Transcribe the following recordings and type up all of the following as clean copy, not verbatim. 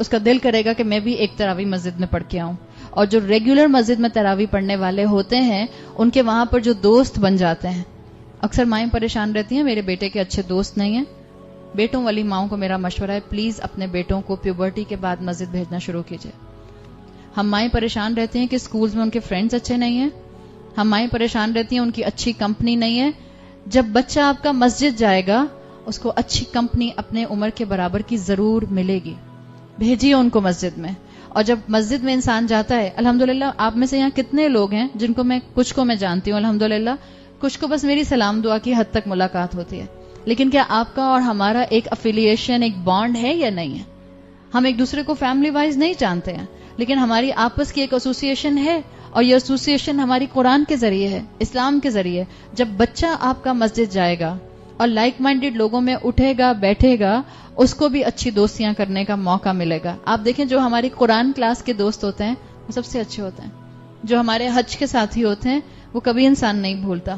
اس کا دل کرے گا کہ میں بھی ایک تراویح مسجد میں پڑھ کے آؤں. اور جو ریگولر مسجد میں تراویح پڑھنے والے ہوتے ہیں ان کے وہاں پر جو دوست بن جاتے ہیں. اکثر مائیں پریشان رہتی ہیں میرے بیٹے کے اچھے دوست نہیں ہیں. بیٹوں والی ماؤں کو میرا مشورہ ہے پلیز اپنے بیٹوں کو پیوبرٹی کے بعد مسجد بھیجنا شروع کیجیے. ہم مائیں پریشان رہتے ہیں کہ اسکولز میں ان کے فرینڈز اچھے نہیں ہیں. ہم مائیں پریشان رہتی ہیں ان کی اچھی کمپنی نہیں ہے. جب بچہ آپ کا مسجد جائے گا اس کو اچھی کمپنی اپنے عمر کے برابر کی ضرور ملے گی. بھیجیے ان کو مسجد میں. اور جب مسجد میں انسان جاتا ہے, الحمدللہ آپ میں سے یہاں کتنے لوگ ہیں جن کو کچھ کو میں جانتی ہوں الحمدللہ, کچھ کو بس میری سلام دعا کی حد تک ملاقات ہوتی ہے, لیکن کیا آپ کا اور ہمارا ایک افیلیشن, ایک بانڈ ہے یا نہیں ہے؟ ہم ایک دوسرے کو فیملی وائز نہیں جانتے ہیں, لیکن ہماری آپس کی ایک ایسوسیشن ہے, اور یہ ایسوسیشن ہماری قرآن کے ذریعے ہے, اسلام کے ذریعے. جب بچہ آپ کا مسجد جائے گا اور لائک مائنڈیڈ لوگوں میں اٹھے گا, بیٹھے گا, اس کو بھی اچھی دوستیاں کرنے کا موقع ملے گا. آپ دیکھیں جو ہماری قرآن کلاس کے دوست ہوتے ہیں وہ سب سے اچھے ہوتے ہیں. جو ہمارے حج کے ساتھی ہوتے ہیں وہ کبھی انسان نہیں بھولتا.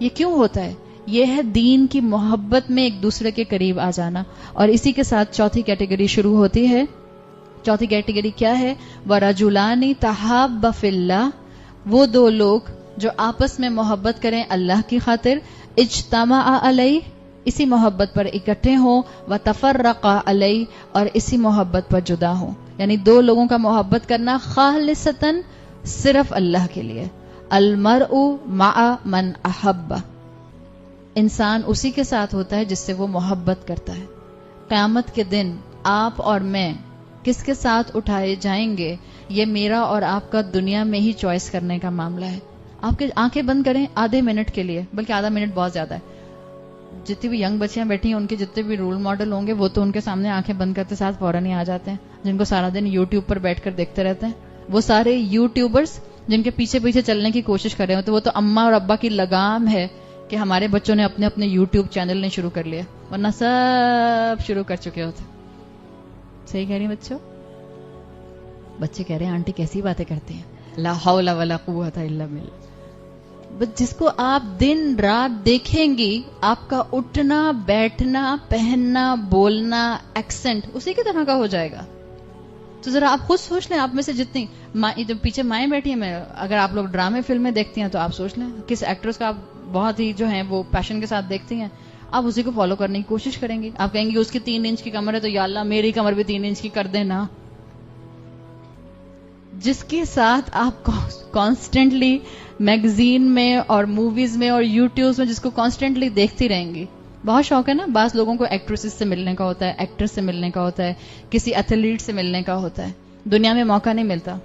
یہ کیوں ہوتا ہے؟ یہ ہے دین کی محبت میں ایک دوسرے کے قریب آ جانا. اور اسی کے ساتھ چوتھی کیٹیگری شروع ہوتی ہے. چوتھی کیٹیگری کیا ہے؟ وَرَجُلَانِ تَحَابَّ فِي اللَّهِ, وہ دو لوگ جو آپس میں محبت کریں اللہ کی خاطر, اجتماع علیہ, اسی محبت پر اکٹھے ہوں, وتفرقا علیہ, اور اسی محبت پر جدا ہوں. یعنی دو لوگوں کا محبت کرنا خالصتاً صرف اللہ کے لیے. المرء مع من احب, انسان اسی کے ساتھ ہوتا ہے جس سے وہ محبت کرتا ہے. قیامت کے دن آپ اور میں کس کے ساتھ اٹھائے جائیں گے یہ میرا اور آپ کا دنیا میں ہی چوائس کرنے کا معاملہ ہے. آپ کے آنکھیں بند کریں آدھے منٹ کے لیے, بلکہ آدھا منٹ بہت زیادہ ہے. جتنی بھی ینگ بچیاں بیٹھی ہیں ان کے جتنے بھی رول ماڈل ہوں گے وہ تو ان کے سامنے آنکھیں بند کرتے ساتھ فوراً ہی آ جاتے ہیں, جن کو سارا دن یوٹیوب پر بیٹھ کر دیکھتے رہتے ہیں. وہ سارے یوٹیوبرز جن کے پیچھے پیچھے چلنے کی کوشش کر رہے ہوتے, وہ تو اماں اور ابا کی لگام ہے کہ ہمارے بچوں نے اپنے اپنے یوٹیوب چینل نے شروع کر لیا, ورنہ سب شروع کر چکے ہوتے. صحیح کہہ رہی ہیں بچوں؟ بچے کہہ رہے ہیں آنٹی کیسی باتیں کرتی ہیں, لا حول ولا قوت الا باللہ. جس کو آپ دن رات دیکھیں گی آپ کا اٹھنا بیٹھنا پہننا بولنا ایکسنٹ اسی کی طرح کا ہو جائے گا. تو ذرا آپ خود سوچ لیں, آپ میں سے جتنی پیچھے مائیں بیٹھی ہیں, اگر آپ لوگ ڈرامے فلمیں دیکھتی ہیں تو آپ سوچ لیں کس ایکٹرس کا آپ بہت ہی جو ہیں وہ پیشن کے ساتھ دیکھتی ہیں, آپ اسی کو فالو کرنے کی کوشش کریں گی. آپ کہیں گے اس کی 3 انچ کی کمر ہے تو یا اللہ میری کمر بھی 3 انچ کی کر دینا. جس کے ساتھ آپ کانسٹنٹلی میگزین میں اور موویز میں اور یوٹیوب میں جس کو کانسٹنٹلی دیکھتی رہیں گی. بہت شوق ہے نا, بعض لوگوں کو ایکٹریسز سے ملنے کا ہوتا ہے, ایکٹر سے ملنے کا ہوتا ہے, کسی ایتھلیٹ سے ملنے کا ہوتا ہے. دنیا میں موقع نہیں ملتا,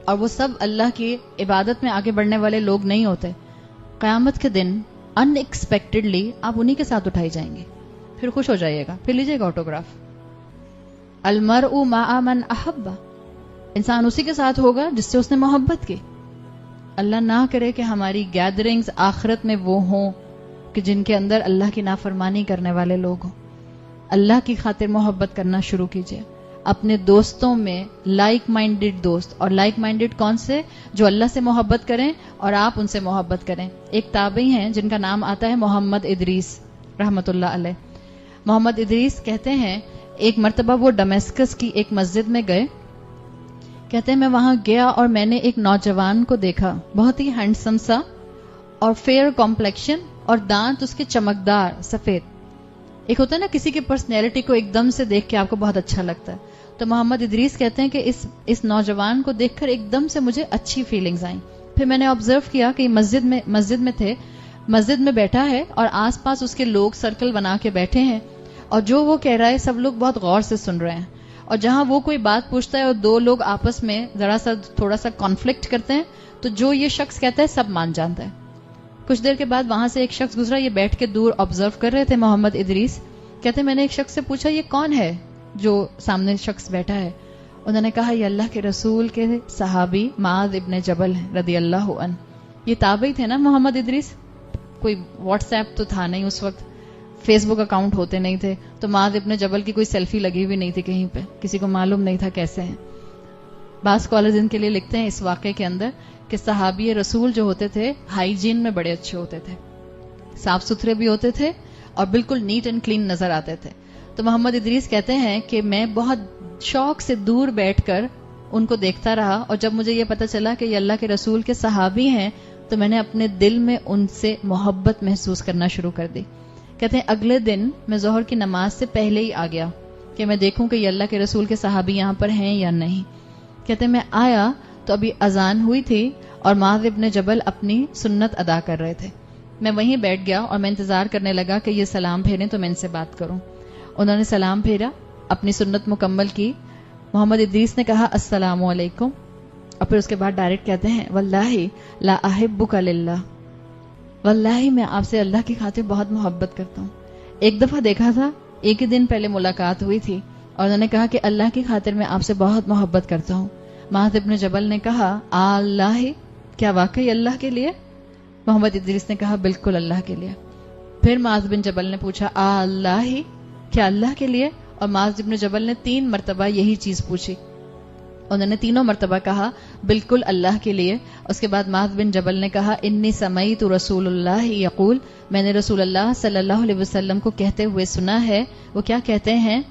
اور وہ سب اللہ کی عبادت میں آگے بڑھنے والے لوگ نہیں ہوتے. قیامت کے دن ان ایکسپیکٹڈلی آپ انہی کے ساتھ اٹھائی جائیں گے, پھر خوش ہو جائیے گا, پھر لیجیے گا آٹوگراف. المرء مع من احب, انسان اسی کے ساتھ ہوگا جس سے اس نے محبت کی. اللہ نہ کرے کہ ہماری گیدرنگز آخرت میں وہ ہوں کہ جن کے اندر اللہ کی نافرمانی کرنے والے لوگ ہوں. اللہ کی خاطر محبت کرنا شروع کیجئے. اپنے دوستوں میں لائک مائنڈڈ دوست, اور لائک مائنڈڈ کون سے؟ جو اللہ سے محبت کریں اور آپ ان سے محبت کریں. ایک تابعی ہیں جن کا نام آتا ہے محمد ادریس رحمت اللہ علیہ. محمد ادریس کہتے ہیں ایک مرتبہ وہ ڈمیسکس کی ایک مسجد میں گئے. کہتے ہیں میں وہاں گیا اور میں نے ایک نوجوان کو دیکھا, بہت ہی ہینڈسم سا اور فیئر کمپلیکشن, اور دانت اس کے چمکدار سفید. ایک ہوتا ہے نا کسی کی پرسنالٹی کو ایک دم سے دیکھ کے آپ کو بہت اچھا لگتا ہے, تو محمد ادریس کہتے ہیں کہ اس نوجوان کو دیکھ کر ایک دم سے مجھے اچھی فیلنگز آئیں. پھر میں نے آبزرو کیا کہ مسجد میں تھے, مسجد میں بیٹھا ہے اور آس پاس اس کے لوگ سرکل بنا کے بیٹھے ہیں, اور جو وہ کہہ رہا ہے سب لوگ بہت غور سے سن رہے ہیں. اور جہاں وہ کوئی بات پوچھتا ہے اور دو لوگ آپس میں ذرا سا تھوڑا سا کانفلکٹ کرتے ہیں, تو جو یہ شخص کہتا ہے سب مان جانتا ہے. کچھ دیر کے بعد وہاں سے ایک شخص گزرا, یہ بیٹھ کے دور آبزرو کر رہے تھے محمد ادریس. کہتے ہیں میں نے ایک شخص سے پوچھا یہ کون ہے جو سامنے شخص بیٹھا ہے؟ انہوں نے کہا یہ اللہ کے رسول کے صحابی معاذ ابن جبل ہیں رضی اللہ عنہ. یہ تابعی تھے نا محمد ادریس, کوئی واٹس ایپ تو تھا نہیں اس وقت, فیس بک اکاؤنٹ ہوتے نہیں تھے, تو معاذ ابن جبل کی کوئی سیلفی لگی ہوئی نہیں تھی کہیں پہ, کسی کو معلوم نہیں تھا کیسے ہیں. بعض اسکالرز ان کے لیے لکھتے ہیں اس واقعے کے اندر کہ صحابی رسول جو ہوتے تھے ہائیجین میں بڑے اچھے ہوتے تھے, صاف ستھرے بھی ہوتے تھے اور بالکل نیٹ اینڈ کلین نظر آتے تھے. تو محمد ادریس کہتے ہیں کہ میں بہت شوق سے دور بیٹھ کر ان کو دیکھتا رہا، اور جب مجھے یہ پتا چلا کہ یہ اللہ کے رسول کے صحابی ہیں تو میں نے اپنے دل میں ان سے محبت محسوس کرنا شروع کر دی. کہتے ہیں اگلے دن میں ظہر کی نماز سے پہلے ہی آ گیا کہ میں دیکھوں کہ یہ اللہ کے رسول کے صحابی یہاں پر ہیں یا نہیں. کہتے ہیں میں آیا تو ابھی اذان ہوئی تھی اور معاذ ابن جبل اپنی سنت ادا کر رہے تھے. میں وہیں بیٹھ گیا اور میں انتظار کرنے لگا کہ یہ سلام پھیریں تو میں ان سے بات کروں. انہوں نے سلام پھیرا، اپنی سنت مکمل کی. محمد ادریس نے کہا السلام علیکم، اور پھر اس کے بعد ڈائریکٹ کہتے ہیں واللہ لا احبک للہ، واللہ میں آپ سے اللہ کی خاطر بہت محبت کرتا ہوں. ایک دفعہ دیکھا تھا، ایک ہی دن پہلے ملاقات ہوئی تھی، اور انہوں نے کہا کہ اللہ کی خاطر میں آپ سے بہت محبت کرتا ہوں. معاذ ابن جبل نے کہا اللہ، کیا واقعی اللہ کے لیے؟ محمد ادریس نے کہا بالکل اللہ کے لیے. پھر معاذ بن جبل نے پوچھا اللہ، کیا اللہ کے لیے؟ اور معاذ بن جبل نے 3 مرتبہ یہی چیز پوچھی. انہوں نے تینوں مرتبہ کہا بالکل اللہ کے لیے. اس کے بعد معاذ بن جبل نے کہا انی سمعت رسول اللہ یقول، میں نے رسول اللہ صلی اللہ علیہ وسلم کو کہتے ہوئے سنا ہے. وہ کیا کہتے ہیں؟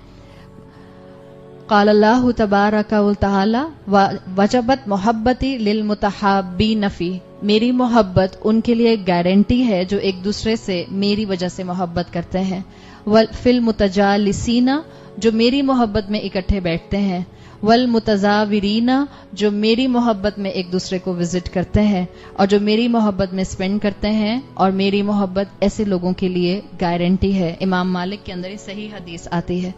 قال اللہ تبارک و تعالی وجبت محبتی للمتحابین فی، میری محبت ان کے لیے گارنٹی ہے جو ایک دوسرے سے میری وجہ سے محبت کرتے ہیں. فی المتجالسین، جو میری محبت میں اکٹھے بیٹھتے ہیں. والمتزاورین، جو میری محبت میں ایک دوسرے کو وزٹ کرتے ہیں اور جو میری محبت میں سپینڈ کرتے ہیں. اور میری محبت ایسے لوگوں کے لیے گارنٹی ہے. امام مالک کے اندر یہ صحیح حدیث آتی ہے.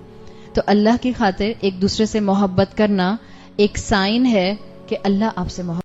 تو اللہ کی خاطر ایک دوسرے سے محبت کرنا ایک سائن ہے کہ اللہ آپ سے محبت